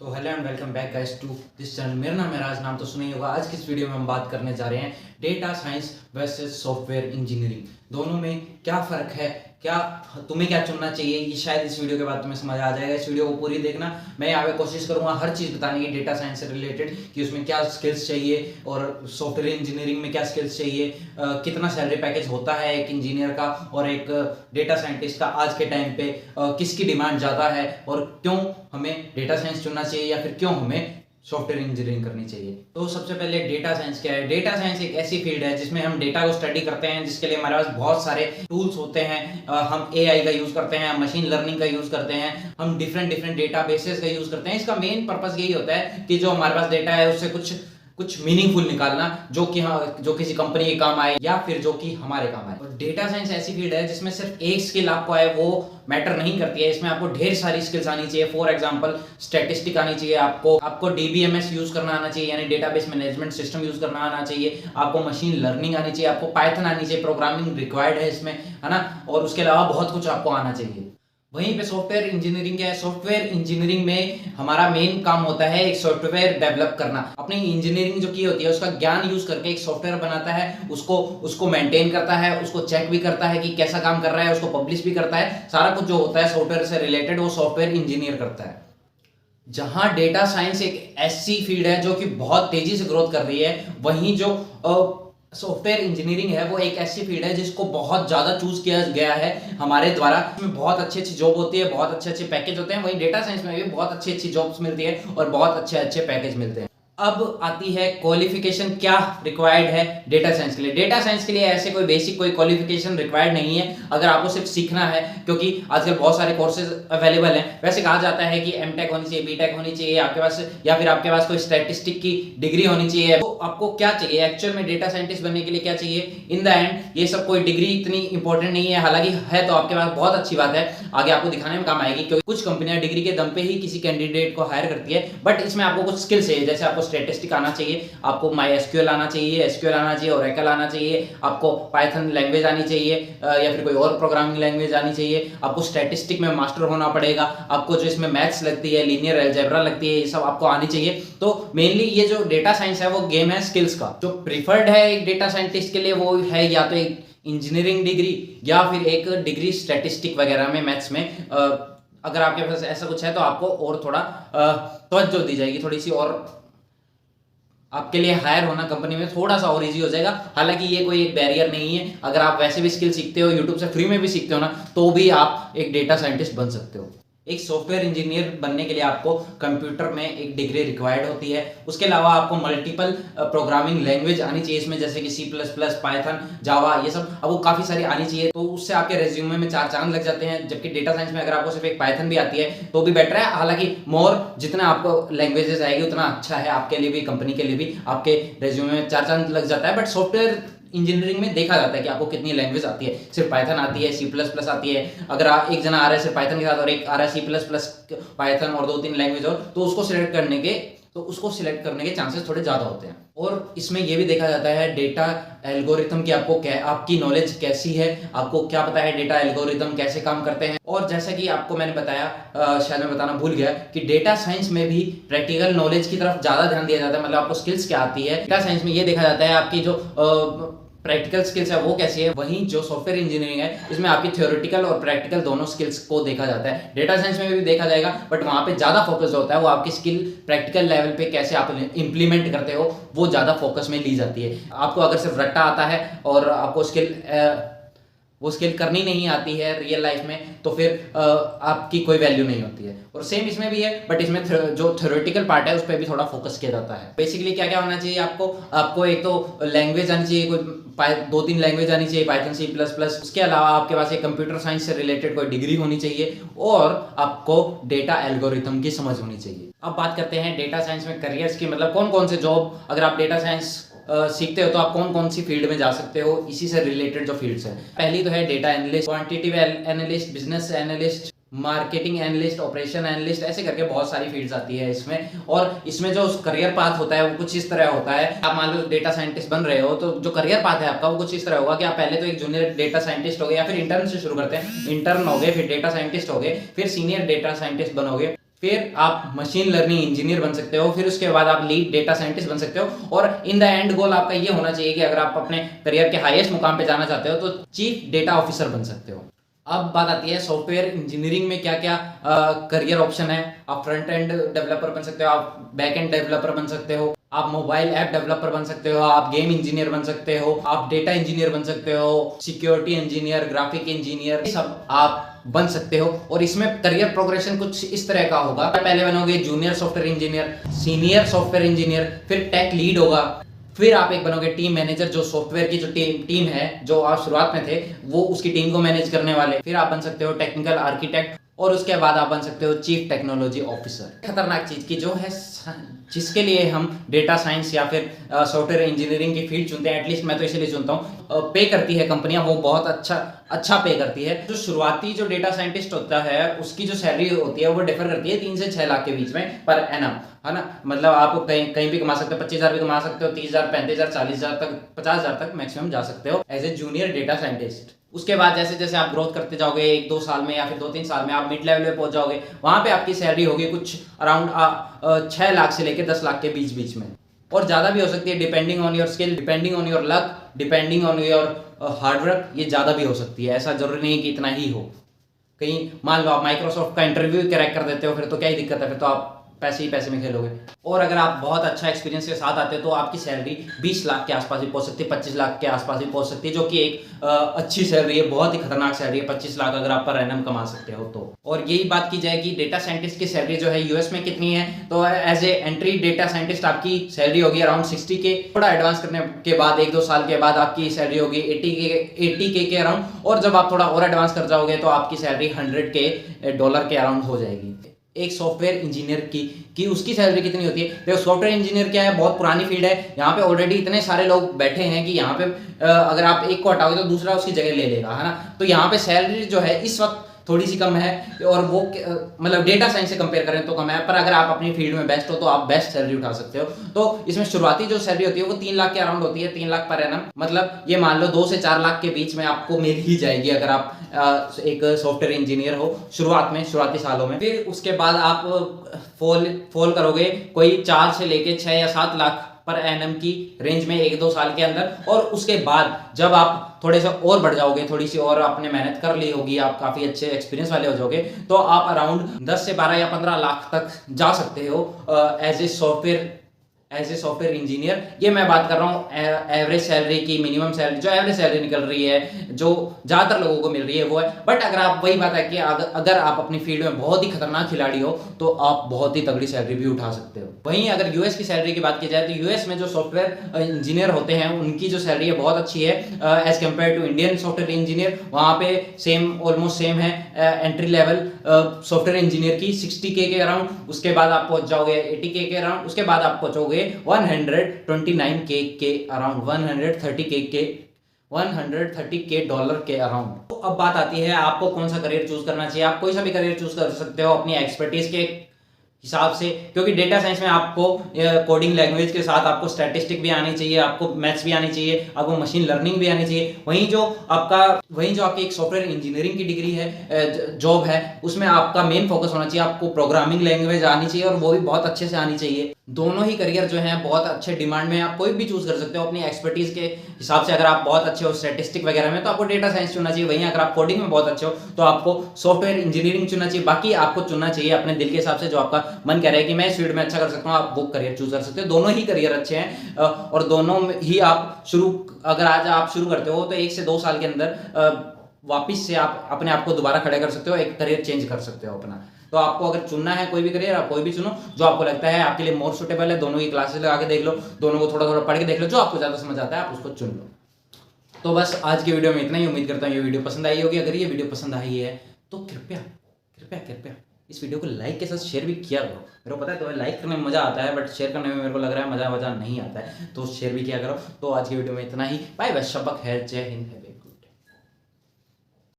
तो hello and welcome back guys to this channel. मेरा नाम है राज, नाम तो सुना ही होगा। आज की इस वीडियो में हम बात करने जा रहे हैं data science versus software engineering. दोनों में क्या फ़र्क है, क्या तुम्हें क्या चुनना चाहिए, ये शायद इस वीडियो के बाद तुम्हें समझ आ जाएगा। इस वीडियो को पूरी देखना। मैं यहाँ पे कोशिश करूँगा हर चीज़ बताने की डेटा साइंस से रिलेटेड, कि उसमें क्या स्किल्स चाहिए और सॉफ्टवेयर इंजीनियरिंग में क्या स्किल्स चाहिए, कितना सैलरी पैकेज होता है एक इंजीनियर का और एक डेटा साइंटिस्ट का आज के टाइम पे, किसकी डिमांड ज़्यादा है और क्यों हमें डेटा साइंस चुनना चाहिए या फिर क्यों हमें सॉफ्टवेयर इंजीनियरिंग करनी चाहिए। तो सबसे पहले डेटा साइंस क्या है। डेटा साइंस एक ऐसी फील्ड है जिसमें हम डेटा को स्टडी करते हैं, जिसके लिए हमारे पास बहुत सारे टूल्स होते हैं। हम एआई का यूज करते हैं, मशीन लर्निंग का यूज करते हैं, हम डिफरेंट डेटा बेसेस का यूज करते हैं। इसका मेन पर्पस यही होता है कि जो हमारे पास डेटा है उससे कुछ मीनिंगफुल निकालना, जो कि जो किसी कंपनी के काम आए या फिर जो कि हमारे काम आए। और डेटा साइंस ऐसी फील्ड है जिसमें सिर्फ एक स्किल आपको आए वो मैटर नहीं करती है। इसमें आपको ढेर सारी स्किल्स आनी चाहिए। फॉर एग्जांपल स्टैटिस्टिक आनी चाहिए, आपको डीबीएमएस यूज करना आना चाहिए, यानी डेटाबेस मैनेजमेंट सिस्टम यूज करना आना चाहिए, आपको मशीन लर्निंग आनी चाहिए, आपको पाइथन आनी चाहिए, प्रोग्रामिंग रिक्वायर्ड है इसमें, है ना। और उसके अलावा बहुत कुछ आपको आना चाहिए। वहीं पे सॉफ्टवेयर इंजीनियरिंग क्या है। सॉफ्टवेयर इंजीनियरिंग में हमारा मेन काम होता है एक सॉफ्टवेयर डेवलप करना। अपनी इंजीनियरिंग जो की होती है उसका ज्ञान यूज करके एक सॉफ्टवेयर बनाता है, उसको मेंटेन करता है, उसको चेक भी करता है कि कैसा काम कर रहा है, उसको पब्लिश भी करता है। सारा कुछ जो होता है सॉफ्टवेयर से रिलेटेड वो सॉफ्टवेयर इंजीनियर करता है। जहां डेटा साइंस एक ऐसी फील्ड है जो कि बहुत तेजी से ग्रोथ कर रही है, वहीं जो सॉफ्टवेयर इंजीनियरिंग है वो एक ऐसी फील्ड है जिसको बहुत ज्यादा चूज किया गया है हमारे द्वारा। इसमें बहुत अच्छी जॉब होती है, बहुत अच्छे अच्छे पैकेज होते हैं। वहीं डेटा साइंस में भी बहुत अच्छी जॉब्स मिलती है और बहुत अच्छे पैकेज मिलते हैं। अब आती है क्वालिफिकेशन, क्या रिक्वायर्ड है डेटा साइंस के लिए। डेटा साइंस के लिए ऐसे कोई बेसिक कोई क्वालिफिकेशन रिक्वायर्ड नहीं है, अगर आपको सिर्फ सीखना है, क्योंकि आजकल बहुत सारे कोर्सेज अवेलेबल हैं। वैसे कहा जाता है कि एमटेक होनी चाहिए, बीटेक होनी चाहिए आपके पास, या फिर आपके पास कोई स्टैटिस्टिक की डिग्री होनी चाहिए। तो आपको क्या चाहिए एक्चुअल में डेटा साइंटिस्ट बनने के लिए, क्या चाहिए इन द एंड। ये सब कोई डिग्री इतनी इंपॉर्टेंट नहीं है, हालांकि है तो आपके पास बहुत अच्छी बात है, आगे आपको दिखाने में काम आएगी। क्योंकि कुछ कंपनियां डिग्री के दम पे ही किसी कैंडिडेट को हायर करती है, बट इसमें आपको कुछ स्किल्स चाहिए। जैसे आपको स्टैटिस्टिक आना चाहिए, आपको MySQL आना चाहिए, SQL आना चाहिए, Oracle आना चाहिए, आपको पाइथन लैंग्वेज आनी चाहिए, या फिर कोई और प्रोग्रामिंग लैंग्वेज आनी चाहिए। आपको स्टैटिस्टिक में मास्टर होना पड़ेगा, आपको जो इसमें मैथ्स लगती है, लीनियर अलजेब्रा लगती है, ये सब आपको आनी चाहिए। तो मेनली ये जो डेटा साइंस है वो गेम है स्किल्स का। जो प्रिफर्ड है एक डेटा साइंटिस्ट के लिए वो है या तो एक इंजीनियरिंग डिग्री या फिर एक डिग्री स्टैटिस्टिक वगैरह में, मैथ्स में। अगर आपके पास ऐसा कुछ है तो आपको और थोड़ा तवज्जो दी जाएगी, थोड़ी सी, और आपके लिए हायर होना कंपनी में थोड़ा सा और इजी हो जाएगा। हालांकि ये कोई एक बैरियर नहीं है, अगर आप वैसे भी स्किल सीखते हो, यूट्यूब से फ्री में भी सीखते हो ना, तो भी आप एक डेटा साइंटिस्ट बन सकते हो। एक सॉफ्टवेयर इंजीनियर बनने के लिए आपको कंप्यूटर में एक डिग्री रिक्वायर्ड होती है। उसके अलावा आपको मल्टीपल प्रोग्रामिंग लैंग्वेज आनी चाहिए इसमें, जैसे कि C++, पाइथन, जावा, ये सब अब वो काफी सारी आनी चाहिए। तो उससे आपके रेज्यूमे में 4 चांद लग जाते हैं। जबकि डेटा साइंस में अगर आपको सिर्फ एक पाइथन भी आती है तो भी बेटर है। हालांकि मोर जितना आपको लैंग्वेजेस आएगी उतना अच्छा है आपके लिए भी, कंपनी के लिए भी। आपके रेज्यूमे में 4 चांद लग जाता है। बट सॉफ्टवेयर इंजीनियरिंग में देखा जाता है कि आपको कितनी लैंग्वेज आती है। सिर्फ पाइथन आती है, C++ आती है। अगर एक जना आ रहा है सिर्फ पाइथन के साथ और एक आ रहा है C++, पाइथन और 2-3 लैंग्वेज और, तो उसको सिलेक्ट करने के चांसेस थोड़े ज्यादा होते हैं। और इसमें यह भी देखा जाता है डेटा एल्गोरिथम की आपकी नॉलेज कैसी है, आपको क्या पता है डेटा एल्गोरिथम कैसे काम करते हैं। और जैसा कि आपको मैंने बताया, शायद मैं बताना भूल गया, कि डेटा साइंस में भी प्रैक्टिकल नॉलेज की तरफ ज्यादा ध्यान दिया जाता है। मतलब आपको स्किल्स क्या आती है, डेटा साइंस में ये देखा जाता है आपकी जो प्रैक्टिकल स्किल्स है वो कैसी है। वहीं जो सॉफ्टवेयर इंजीनियरिंग है इसमें आपकी थ्योरेटिकल और प्रैक्टिकल दोनों स्किल्स को देखा जाता है। डेटा साइंस में भी देखा जाएगा, बट वहां पे ज्यादा फोकस होता है वो आपकी स्किल प्रैक्टिकल लेवल पे कैसे आप इंप्लीमेंट करते हो, वो ज्यादा फोकस में ली जाती है। आपको अगर सिर्फ रट्टा आता है और आपको वो स्किल करनी नहीं आती है रियल लाइफ में, तो फिर आपकी कोई वैल्यू नहीं होती है। और सेम इसमें भी है, बट इसमें जो थ्योरेटिकल पार्ट है उस पर भी थोड़ा फोकस किया जाता है। बेसिकली क्या क्या होना चाहिए आपको एक तो लैंग्वेज आनी चाहिए, कोई 2-3 लैंग्वेज आनी चाहिए, पाइथन, C++। उसके अलावा आपके पास एक कंप्यूटर साइंस से रिलेटेड कोई डिग्री होनी चाहिए और आपको डेटा एल्गोरिथम की समझ होनी चाहिए। अब बात करते हैं डेटा साइंस में करियर्स की, मतलब कौन कौन से जॉब, अगर आप डेटा साइंस सीखते हो तो आप कौन कौन सी फील्ड में जा सकते हो, इसी से रिलेटेड जो फील्ड्स है। पहली तो है data analyst, quantitative analyst, business analyst, marketing analyst, operation analyst, ऐसे करके बहुत सारी फील्ड्स आती है इसमें। और इसमें जो करियर पाथ होता है वो कुछ इस तरह होता है। आप मान लो डेटा साइंटिस्ट बन रहे हो तो जो करियर पाथ है आपका वो कुछ इस तरह होगा कि आप पहले तो एक जूनियर डेटा साइंटिस्ट हो गए, या फिर इंटर्न से शुरू करते हैं, इंटर्न हो गए, फिर डेटा साइंटिस्ट हो गए, फिर सीनियर डेटा साइंटिस्ट बनोगे, फिर आप मशीन लर्निंग इंजीनियर बन सकते हो, फिर उसके बाद आप लीड डेटा साइंटिस्ट बन सकते हो और इन द एंड गोल आपका ये होना चाहिए कि अगर आप अपने करियर के हाईएस्ट मुकाम पे जाना चाहते हो तो चीफ डेटा ऑफिसर बन सकते हो। अब बात आती है सॉफ्टवेयर इंजीनियरिंग में क्या क्या करियर ऑप्शन है। आप फ्रंट एंड डेवलपर बन सकते हो, आप बैक एंड डेवलपर बन सकते हो, आप मोबाइल ऐप डेवलपर बन सकते हो, आप गेम इंजीनियर बन सकते हो, आप डेटा इंजीनियर बन सकते हो, सिक्योरिटी इंजीनियर, ग्राफिक इंजीनियर, सब आप बन सकते हो। और इसमें करियर प्रोग्रेशन कुछ इस तरह का होगा, पहले बनोगे junior software engineer, senior software engineer, फिर टेक लीड होगा, फिर आप एक बनोगे टीम मैनेजर, जो सॉफ्टवेयर की जो टीम है जो आप शुरुआत में थे वो उसकी टीम को मैनेज करने वाले, फिर आप बन सकते हो टेक्निकल आर्किटेक्ट और उसके बाद आप बन सकते हो चीफ टेक्नोलॉजी ऑफिसर। खतरनाक चीज की जो है जिसके लिए हम डेटा साइंस या फिर सॉफ्टवेयर इंजीनियरिंग की फील्ड चुनते हैं, एटलीस्ट मैं तो इसलिए चुनता हूँ, पे करती है कंपनियां, वो बहुत अच्छा पे करती है। जो शुरुआती जो डेटा साइंटिस्ट होता है उसकी जो सैलरी होती है वो डिफर करती है 3 से 6 लाख के बीच में पर एनम, है ना। मतलब आप कहीं भी कमा सकते हो, 25,000 भी कमा सकते हो, 30,000, 35,000, 40,000 तक, 50,000 तक मैक्सिमम जा सकते हो as a junior data scientist. उसके बाद जैसे जैसे आप ग्रोथ करते जाओगे 1-2 साल में या फिर 2-3 साल में आप मिड लेवल पे पहुंच जाओगे, वहां पे आपकी सैलरी होगी कुछ अराउंड 6 लाख से लेकर 10 लाख के बीच में, और ज्यादा भी हो सकती है depending on your skill, depending on your luck, depending on your hard work, ये ज्यादा भी हो सकती है। ऐसा जरूरी नहीं कि इतना ही हो। कहीं मान लो आप माइक्रोसॉफ्ट का इंटरव्यू क्रैक कर देते हो, फिर तो क्या ही दिक्कत है, फिर तो आप पैसे ही पैसे में खेलोगे। और अगर आप बहुत अच्छा एक्सपीरियंस के साथ आते हो तो आपकी सैलरी 20 लाख के आसपास भी पहुंच सकती है, 25 लाख के आसपास भी पहुंच सकती है, जो कि एक अच्छी सैलरी है, बहुत ही खतरनाक सैलरी है 25 लाख अगर आप पर एनम कमा सकते हो तो। और यही बात की जाए कि डेटा साइंटिस्ट की सैलरी जो है यूएस में कितनी है, तो as a entry data scientist आपकी सैलरी होगी अराउंड 60 के। थोड़ा एडवांस करने के बाद 1-2 साल के बाद आपकी सैलरी होगी 80 के अराउंड, और जब आप थोड़ा और एडवांस कर जाओगे तो आपकी सैलरी $100 के अराउंड हो जाएगी। एक सॉफ्टवेयर इंजीनियर की उसकी सैलरी कितनी होती है? देखो सॉफ्टवेयर इंजीनियर क्या है, बहुत पुरानी फील्ड है, यहाँ पे ऑलरेडी इतने सारे लोग बैठे हैं कि यहाँ पे अगर आप एक को हटाओगे तो दूसरा उसकी जगह ले लेगा, है ना। तो यहाँ पे सैलरी जो है इस वक्त थोड़ी सी कम है, और वो मतलब डेटा साइंस से कंपेयर करें तो कम है, पर अगर आप अपनी फील्ड में बेस्ट हो तो आप बेस्ट सैलरी उठा सकते हो। तो इसमें शुरुआती जो सैलरी होती है वो 3 लाख के अराउंड होती है, 3 लाख पर एनम, मतलब ये मान लो 2 से 4 लाख के बीच में आपको मिल ही जाएगी अगर आप एक सॉफ्टवेयर इंजीनियर हो शुरुआती सालों में। फिर उसके बाद आप फॉल करोगे कोई 4 से लेके 6 या 7 लाख पर एनम की रेंज में 1-2 साल के अंदर, और उसके बाद जब आप थोड़े से और बढ़ जाओगे, थोड़ी सी और आपने मेहनत कर ली होगी, आप काफी अच्छे एक्सपीरियंस वाले हो जाओगे, तो आप अराउंड 10 से 12 या 15 लाख तक जा सकते हो एज ए सॉफ्टवेयर इंजीनियर। ये मैं बात कर रहा हूँ एवरेज सैलरी की, मिनिमम सैलरी, जो एवरेज सैलरी निकल रही है, जो ज्यादातर लोगों को मिल रही है वो है। बट अगर आप, वही बात है कि अगर आप अपनी फील्ड में बहुत ही खतरनाक खिलाड़ी हो तो आप बहुत ही तगड़ी सैलरी भी उठा सकते हो। वहीं अगर यूएस की सैलरी की बात की जाए तो यूएस में जो सॉफ्टवेयर इंजीनियर होते हैं उनकी जो सैलरी है बहुत अच्छी है as compare to Indian software engineer. वहां पे ऑलमोस्ट सेम है एंट्री लेवल सॉफ्टवेयर इंजीनियर की 60K के अराउंड, उसके बाद आप पहुंच जाओगे 80K के अराउंड, उसके बाद आप पहुंचोगे 129K के अराउंड, 130K डॉलर के अराउंड। तो अब बात आती है आपको कौन सा करियर चूज करना चाहिए। आप कोई सा भी करियर चूज कर सकते हो अपनी एक्सपर्टीज के हिसाब से, क्योंकि डेटा साइंस में आपको कोडिंग लैंग्वेज के साथ आपको स्टैटिस्टिक भी आनी चाहिए, आपको मैथ्स भी आनी चाहिए, आपको मशीन लर्निंग भी आनी चाहिए। वहीं जो आपकी एक सॉफ्टवेयर इंजीनियरिंग की डिग्री है, जॉब है, उसमें आपका मेन फोकस होना चाहिए, आपको प्रोग्रामिंग लैंग्वेज आनी चाहिए और वो भी बहुत अच्छे से आनी चाहिए। दोनों ही करियर जो हैं बहुत अच्छे डिमांड में, आप कोई भी चूज कर सकते हो अपनी एक्सपर्टीज के हिसाब से। अगर आप बहुत अच्छे हो स्टैटिस्टिक वगैरह में तो आपको डेटा साइंस चुनना चाहिए, वहीं अगर आप कोडिंग में बहुत अच्छे हो तो आपको सॉफ्टवेयर इंजीनियरिंग चुनना चाहिए। बाकी आपको चुनना चाहिए अपने दिल के हिसाब से, जो आपका मन कह रहा है कि मैं इस फील्ड में अच्छा कर सकता हूँ, आप वो करियर चूज कर सकते हो। दोनों ही करियर अच्छे हैं और दोनों ही आप अगर आज आप शुरू करते हो तो 1 से 2 साल के अंदर वापिस से आप अपने आप को दोबारा खड़े कर सकते हो, एक करियर चेंज कर सकते हो अपना। तो आपको अगर चुनना है कोई भी करियर, आप कोई भी चुनो जो आपको लगता है आपके लिए मोर सुटेबल है। दोनों की क्लासेस लगा के देख लो, दोनों को थोड़ा थोड़ा पढ़ के देख लो, जो आपको ज्यादा समझ आता है आप उसको चुन लो। तो बस आज की वीडियो में इतना ही। उम्मीद करता हूँ ये वीडियो पसंद आई होगी। अगर ये वीडियो पसंद आई है तो कृपया इस वीडियो को लाइक के साथ शेयर भी किया करो। मेरे को पता है तुम्हें लाइक करने में मजा आता है, बट शेयर करने में मेरे को लग रहा है मजा नहीं आता है, तो शेयर भी किया करो। तो आज की वीडियो में इतना ही। बाय बाय, शब्बा खैर, जय हिंद।